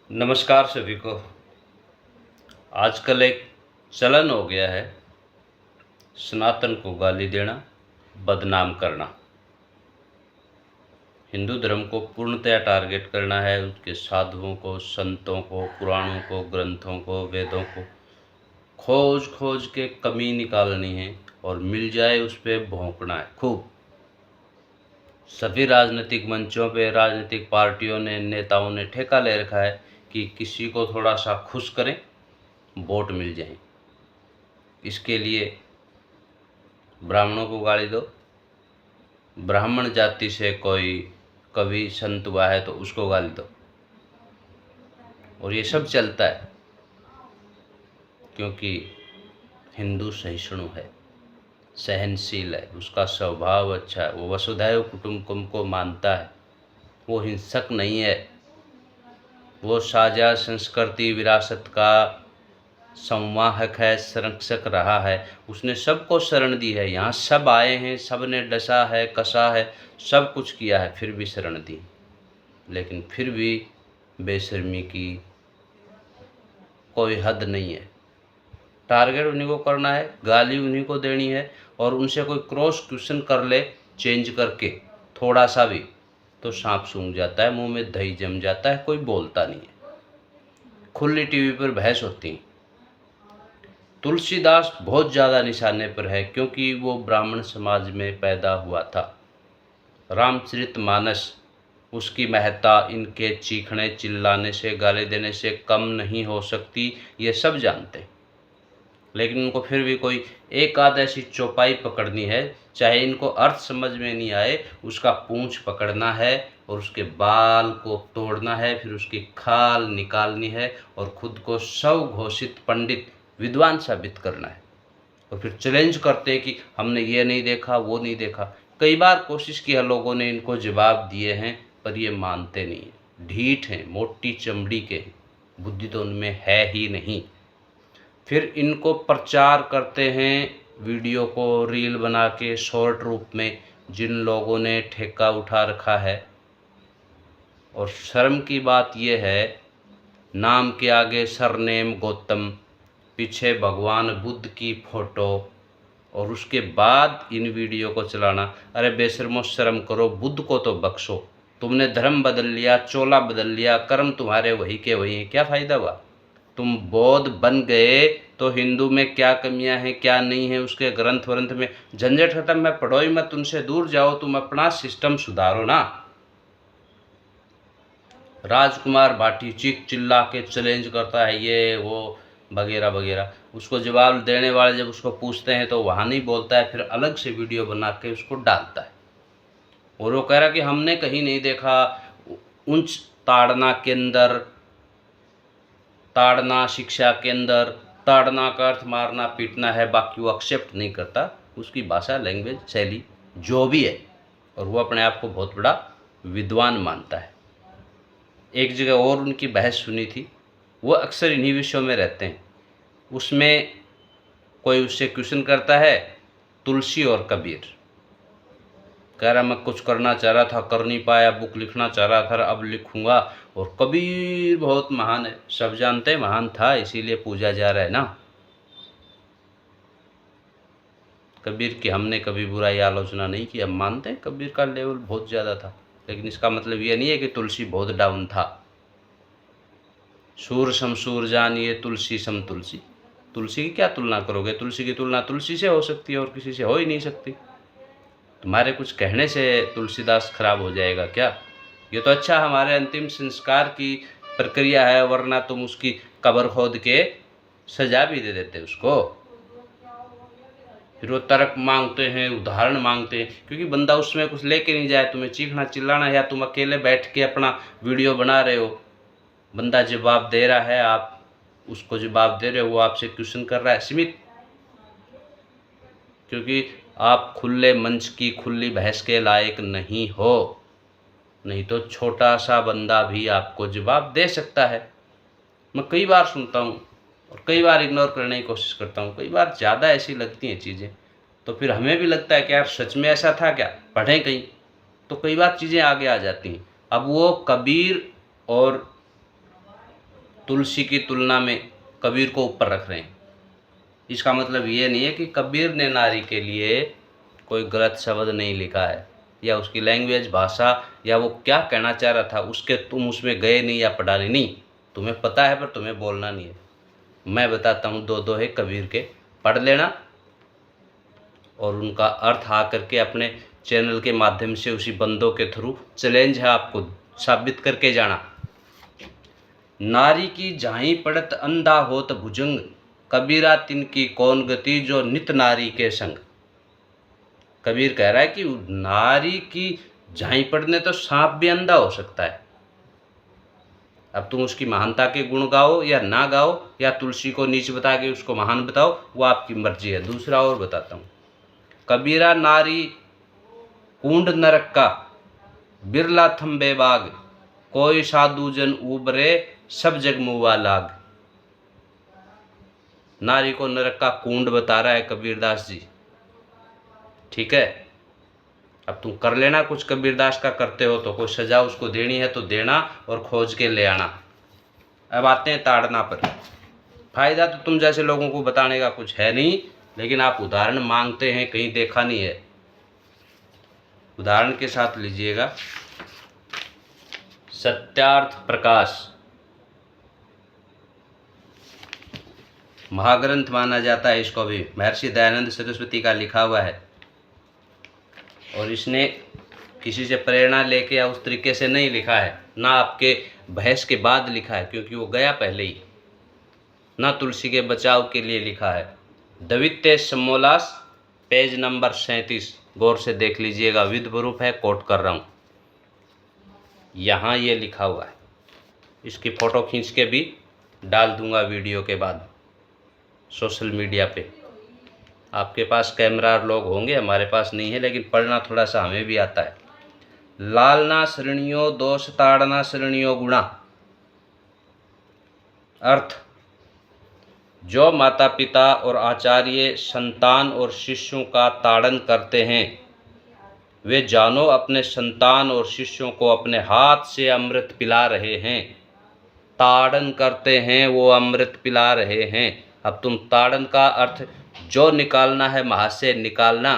नमस्कार सभी को। आजकल एक चलन हो गया है सनातन को गाली देना, बदनाम करना। हिंदू धर्म को पूर्णतया टारगेट करना है, उसके साधुओं को, संतों को, पुराणों को, ग्रंथों को, वेदों को खोज खोज के कमी निकालनी है और मिल जाए उस पर भौंकना है खूब। सभी राजनीतिक मंचों पे राजनीतिक पार्टियों ने, नेताओं ने ठेका ले रखा है कि किसी को थोड़ा सा खुश करें, वोट मिल जाए। इसके लिए ब्राह्मणों को गाली दो, ब्राह्मण जाति से कोई कवि संत हुआ है तो उसको गाली दो, और ये सब चलता है क्योंकि हिंदू सहिष्णु है, सहनशील है, उसका स्वभाव अच्छा है, वो वसुधैव कुटुंबकम को मानता है, वो हिंसक नहीं है, वो साझा संस्कृति विरासत का संवाहक है, संरक्षक रहा है। उसने सबको शरण दी है, यहाँ सब आए हैं, सब ने डसा है, कसा है, सब कुछ किया है, फिर भी शरण दी। लेकिन फिर भी बेशर्मी की कोई हद नहीं है। टारगेट उन्हीं को करना है, गाली उन्हीं को देनी है, और उनसे कोई क्रॉस क्वेश्चन कर ले चेंज करके थोड़ा सा भी, तो सांप सूंघ जाता है, मुंह में दही जम जाता है, कोई बोलता नहीं है। खुली टीवी पर बहस होती है। तुलसीदास बहुत ज़्यादा निशाने पर है क्योंकि वो ब्राह्मण समाज में पैदा हुआ था। रामचरितमानस, उसकी महत्ता इनके चीखने चिल्लाने से, गाली देने से कम नहीं हो सकती, ये सब जानते हैं। लेकिन उनको फिर भी कोई एक आध ऐसी चौपाई पकड़नी है, चाहे इनको अर्थ समझ में नहीं आए, उसका पूंछ पकड़ना है और उसके बाल को तोड़ना है, फिर उसकी खाल निकालनी है और खुद को स्वघोषित पंडित विद्वान साबित करना है। और फिर चैलेंज करते हैं कि हमने ये नहीं देखा, वो नहीं देखा। कई बार कोशिश की है लोगों ने, इनको जवाब दिए हैं, पर ये मानते नहीं हैं, ढीठ हैं, मोटी चमड़ी के हैं, बुद्धि तो उनमें है ही नहीं। फिर इनको प्रचार करते हैं वीडियो को रील बना के शॉर्ट रूप में, जिन लोगों ने ठेका उठा रखा है। और शर्म की बात यह है, नाम के आगे सरनेम गौतम, पीछे भगवान बुद्ध की फ़ोटो, और उसके बाद इन वीडियो को चलाना। अरे बेशर्मो, शर्म करो, बुद्ध को तो बख्शो। तुमने धर्म बदल लिया, चोला बदल लिया, कर्म तुम्हारे वही के वही हैं, क्या फ़ायदा हुआ? तुम बौद्ध बन गए तो हिंदू में क्या कमियां हैं, क्या नहीं है, उसके ग्रंथ व्रंथ में झंझट खत्म। मैं पढ़ो ही मत, उनसे दूर जाओ, तुम अपना सिस्टम सुधारो ना। राजकुमार भाटी चीख चिल्ला के चैलेंज करता है, ये वो वगैरह वगैरह। उसको जवाब देने वाले जब उसको पूछते हैं तो वहाँ नहीं बोलता है, फिर अलग से वीडियो बना के उसको डालता है। और वो कह रहा कि हमने कहीं नहीं देखा, उच्च ताड़ना के अंदर, ताड़ना शिक्षा के अंदर, ताड़ना का अर्थ मारना पीटना है, बाकी वो एक्सेप्ट नहीं करता। उसकी भाषा, लैंग्वेज, शैली जो भी है, और वो अपने आप को बहुत बड़ा विद्वान मानता है। एक जगह और उनकी बहस सुनी थी, वो अक्सर इन्हीं विषयों में रहते हैं। उसमें कोई उससे क्वेश्चन करता है, तुलसी और कबीर। कह रहा मैं कुछ करना चाह रहा था, कर नहीं पाया, बुक लिखना चाह रहा था, अब लिखूंगा। और कबीर बहुत महान है, सब जानते हैं महान था, इसीलिए पूजा जा रहा है ना। कबीर की हमने कभी बुराई आलोचना नहीं की, हम मानते हैं कबीर का लेवल बहुत ज़्यादा था, लेकिन इसका मतलब ये नहीं है कि तुलसी बहुत डाउन था। सूर सम सूर जानिए, तुलसी सम तुलसी। तुलसी की क्या तुलना करोगे? तुलसी की तुलना तुलसी से हो सकती है और किसी से हो ही नहीं सकती। तुम्हारे कुछ कहने से तुलसीदास खराब हो जाएगा क्या? ये तो अच्छा हमारे अंतिम संस्कार की प्रक्रिया है, वरना तुम उसकी कब्र खोद के सजा भी दे देते उसको। फिर वो तर्क मांगते हैं, उदाहरण मांगते हैं, क्योंकि बंदा उसमें कुछ लेके नहीं जाए। तुम्हें चीखना चिल्लाना है, या तुम अकेले बैठ के अपना वीडियो बना रहे हो, बंदा जवाब दे रहा है, आप उसको जवाब दे रहे हो, वो आपसे क्वेश्चन कर रहा है, सीमित। क्योंकि आप खुले मंच की खुली बहस के लायक नहीं हो, नहीं तो छोटा सा बंदा भी आपको जवाब दे सकता है। मैं कई बार सुनता हूँ और कई बार इग्नोर करने की कोशिश करता हूँ, कई बार ज़्यादा ऐसी लगती हैं चीज़ें, तो फिर हमें भी लगता है कि यार सच में ऐसा था क्या, पढ़ें कहीं, तो कई बार चीज़ें आगे आ जाती हैं। अब वो कबीर और तुलसी की तुलना में कबीर को ऊपर रख रहे हैं। इसका मतलब ये नहीं है कि कबीर ने नारी के लिए कोई गलत शब्द नहीं लिखा है, या उसकी लैंग्वेज, भाषा, या वो क्या कहना चाह रहा था उसके तुम उसमें गए नहीं या पढ़ा नहीं। तुम्हें पता है पर तुम्हें बोलना नहीं है। मैं बताता हूँ, दो दोहे कबीर के, पढ़ लेना और उनका अर्थ आ करके अपने चैनल के माध्यम से उसी बंदों के थ्रू चैलेंज है आपको साबित करके जाना। नारी की झाई पड़त अंधा होत भुजंग, कबीरा तिनकी कौन गति जो नित नारी के संग। कबीर कह रहा है कि नारी की झाई पड़ने तो सांप भी अंधा हो सकता है। अब तुम उसकी महानता के गुण गाओ या ना गाओ, या तुलसी को नीच बता के उसको महान बताओ, वो आपकी मर्जी है। दूसरा और बताता हूँ, कबीरा नारी कुंड नरक का, बिरला थम्बे बाग, कोई साधु जन उबरे सब जग मुआ लाग। नारी को नरक का कुंड बता रहा है कबीरदास जी, ठीक है। अब तुम कर लेना कुछ कबीरदास का करते हो तो, कोई सजा उसको देनी है तो देना और खोज के ले आना। अब आते हैं ताड़ना पर। फायदा तो तुम जैसे लोगों को बताने का कुछ है नहीं, लेकिन आप उदाहरण मांगते हैं, कहीं देखा नहीं है। उदाहरण के साथ लीजिएगा, सत्यार्थ प्रकाश महाग्रंथ माना जाता है इसको भी, महर्षि दयानंद सरस्वती का लिखा हुआ है। और इसने किसी से प्रेरणा लेके या उस तरीके से नहीं लिखा है, ना आपके बहस के बाद लिखा है क्योंकि वो गया पहले ही, ना तुलसी के बचाव के लिए लिखा है। द्वितीय समोल्लास पेज नंबर 37, गौर से देख लीजिएगा, विद प्रूफ है, कोट कर रहा हूँ। यहाँ ये लिखा हुआ है, इसकी फ़ोटो खींच के भी डाल दूंगा वीडियो के बाद सोशल मीडिया पे। आपके पास कैमरा लोग होंगे, हमारे पास नहीं है, लेकिन पढ़ना थोड़ा सा हमें भी आता है। लालना श्रेणियों दोष ताड़ना श्रेणियों गुणा। अर्थ, जो माता पिता और आचार्य संतान और शिष्यों का ताड़न करते हैं, वे जानो अपने संतान और शिष्यों को अपने हाथ से अमृत पिला रहे हैं। ताड़न करते हैं, वो अमृत पिला रहे हैं। अब तुम ताड़न का अर्थ जो निकालना है, महाशय निकालना।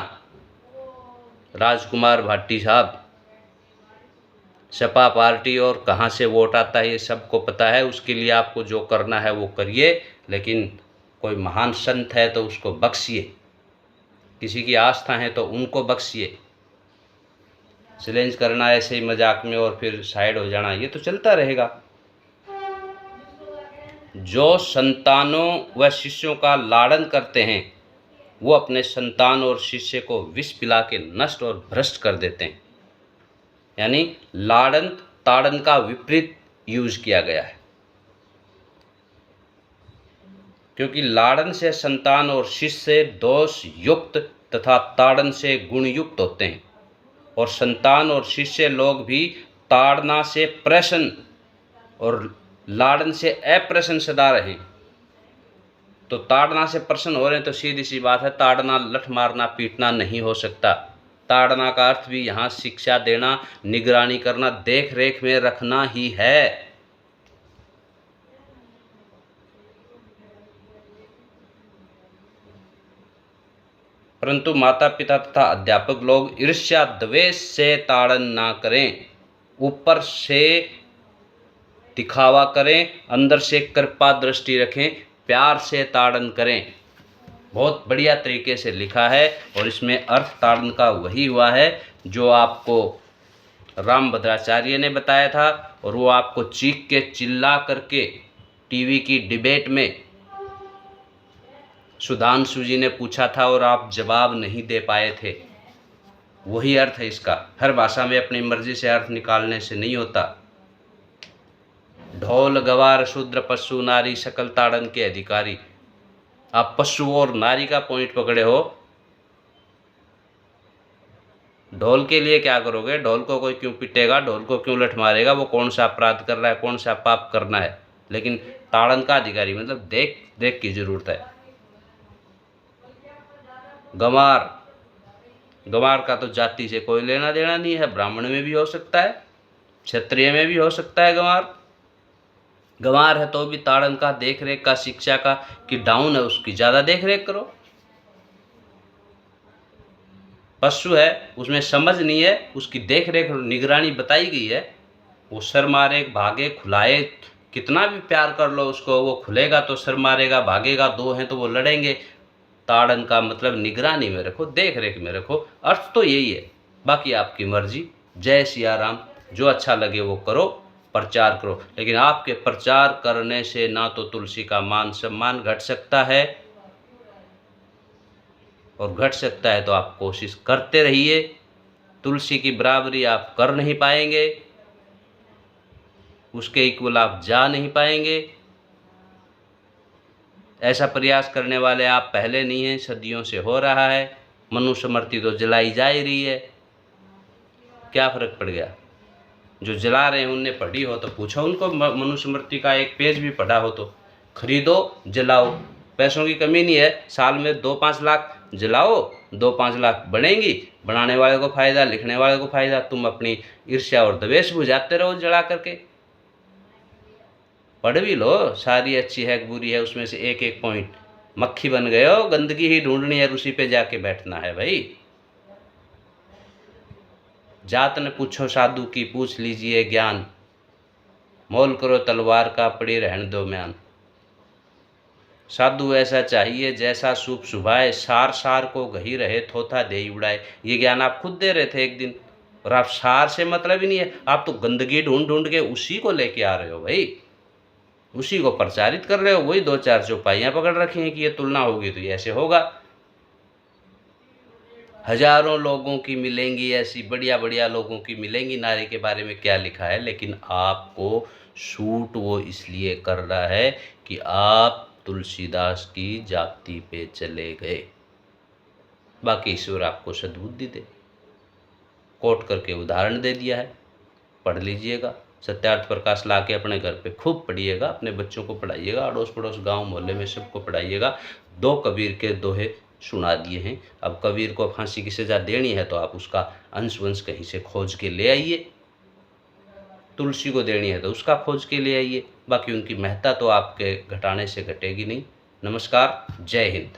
राजकुमार भाटी साहब, सपा पार्टी और कहाँ से वोट आता है ये सबको पता है, उसके लिए आपको जो करना है वो करिए, लेकिन कोई महान संत है तो उसको बख्शिए, किसी की आस्था है तो उनको बख्शिए। चैलेंज करना ऐसे ही मजाक में और फिर साइड हो जाना, ये तो चलता रहेगा। जो संतानों व शिष्यों का लाड़न करते हैं, वो अपने संतान और शिष्य को विष पिला के नष्ट और भ्रष्ट कर देते हैं। यानी लाड़न ताड़न का विपरीत यूज किया गया है, क्योंकि लाड़न से संतान और शिष्य दोष युक्त तथा ताड़न से गुण युक्त होते हैं, और संतान और शिष्य लोग भी ताड़ना से प्रसन्न और लाड़न से अप्रसन्न सदा रहे। तो ताड़ना से प्रसन्न हो रहे हैं तो सीधी सी बात है, ताड़ना लठ मारना पीटना नहीं हो सकता। ताड़ना का अर्थ भी यहाँ शिक्षा देना, निगरानी करना, देख रेख में रखना ही है। परंतु माता पिता तथा अध्यापक लोग ईर्ष्या द्वेष से ताड़न ना करें, ऊपर से दिखावा करें, अंदर से कृपा दृष्टि रखें, प्यार से ताड़न करें। बहुत बढ़िया तरीके से लिखा है, और इसमें अर्थ ताड़न का वही हुआ है जो आपको रामभद्राचार्य ने बताया था, और वो आपको चीख के चिल्ला करके टीवी की डिबेट में सुधांशु जी ने पूछा था और आप जवाब नहीं दे पाए थे। वही अर्थ है इसका। हर भाषा में अपनी मर्जी से अर्थ निकालने से नहीं होता। ढोल गवार शूद्र पशु नारी सकल ताड़न के अधिकारी। आप पशु और नारी का पॉइंट पकड़े हो, ढोल के लिए क्या करोगे? ढोल को कोई क्यों पिटेगा, ढोल को क्यों लठ मारेगा, वो कौन सा अपराध कर रहा है, कौन सा पाप करना है। लेकिन ताड़न का अधिकारी मतलब देख देख की जरूरत है। गंवार, गंवार का तो जाति से कोई लेना देना नहीं है, ब्राह्मण में भी हो सकता है, क्षत्रिय में भी हो सकता है गंवार। गंवार है तो भी ताड़न का देख रेख का, शिक्षा का कि डाउन है उसकी ज़्यादा देख रेख करो। पशु है उसमें समझ नहीं है, उसकी देख रेख निगरानी बताई गई है। वो सर मारे भागे खुलाए, कितना भी प्यार कर लो उसको, वो खुलेगा तो सर मारेगा, भागेगा, दो हैं तो वो लड़ेंगे। ताड़न का मतलब निगरानी में रखो, देख रेख में रखो, अर्थ तो यही है। बाकी आपकी मर्जी। जय सिया राम। जो अच्छा लगे वो करो, प्रचार करो, लेकिन आपके प्रचार करने से ना तो तुलसी का मान सम्मान घट सकता है, और घट सकता है तो आप कोशिश करते रहिए। तुलसी की बराबरी आप कर नहीं पाएंगे, उसके इक्वल आप जा नहीं पाएंगे। ऐसा प्रयास करने वाले आप पहले नहीं हैं, सदियों से हो रहा है। मनुस्मृति तो जलाई जा ही रही है, क्या फ़र्क पड़ गया। जो जला रहे हैं उनने पढ़ी हो तो पूछो उनको, मनुस्मृति का एक पेज भी पढ़ा हो तो। खरीदो जलाओ, पैसों की कमी नहीं है, साल में 2-5 लाख जलाओ, 2-5 लाख बनेंगी, बनाने वाले को फ़ायदा, लिखने वाले को फ़ायदा। तुम अपनी ईर्ष्या और द्वेष बुझाते रहो जला करके। पढ़ भी लो, सारी अच्छी है बुरी है उसमें से एक एक पॉइंट। मक्खी बन गए हो, गंदगी ही ढूंढनी है, उसी पे जाके बैठना है भाई। जात न पूछो साधु की, पूछ लीजिए ज्ञान। मोल करो तलवार का, पड़ी रहन दो म्यान। साधु ऐसा चाहिए जैसा सूप सुभाए, सार सार को गही रहे, थोथा दे उड़ाए। ये ज्ञान आप खुद दे रहे थे एक दिन, और आप सार से मतलब ही नहीं है, आप तो गंदगी ढूंढ ढूंढ के उसी को लेके आ रहे हो भाई, उसी को प्रचारित कर रहे हो। वही 2-4 चौपाइयाँ पकड़ रखी हैं कि ये तुलना होगी तो ये ऐसे होगा। हजारों लोगों की मिलेंगी, ऐसी बढ़िया बढ़िया लोगों की मिलेंगी, नारी के बारे में क्या लिखा है, लेकिन आपको शूट वो इसलिए कर रहा है कि आप तुलसीदास की जाति पे चले गए। बाकी ईश्वर आपको सद्बुद्धि दे। कोट करके उदाहरण दे दिया है, पढ़ लीजिएगा। सत्यार्थ प्रकाश ला के अपने घर पे खूब पढ़िएगा, अपने बच्चों को पढ़ाइएगा, अड़ोस पड़ोस गांव मोहल्ले में सबको पढ़ाइएगा। 2 कबीर के दोहे सुना दिए हैं। अब कबीर को फांसी की सज़ा देनी है तो आप उसका अंश वंश कहीं से खोज के ले आइए, तुलसी को देनी है तो उसका खोज के ले आइए। बाकी उनकी महत्ता तो आपके घटाने से घटेगी नहीं। नमस्कार, जय हिंद।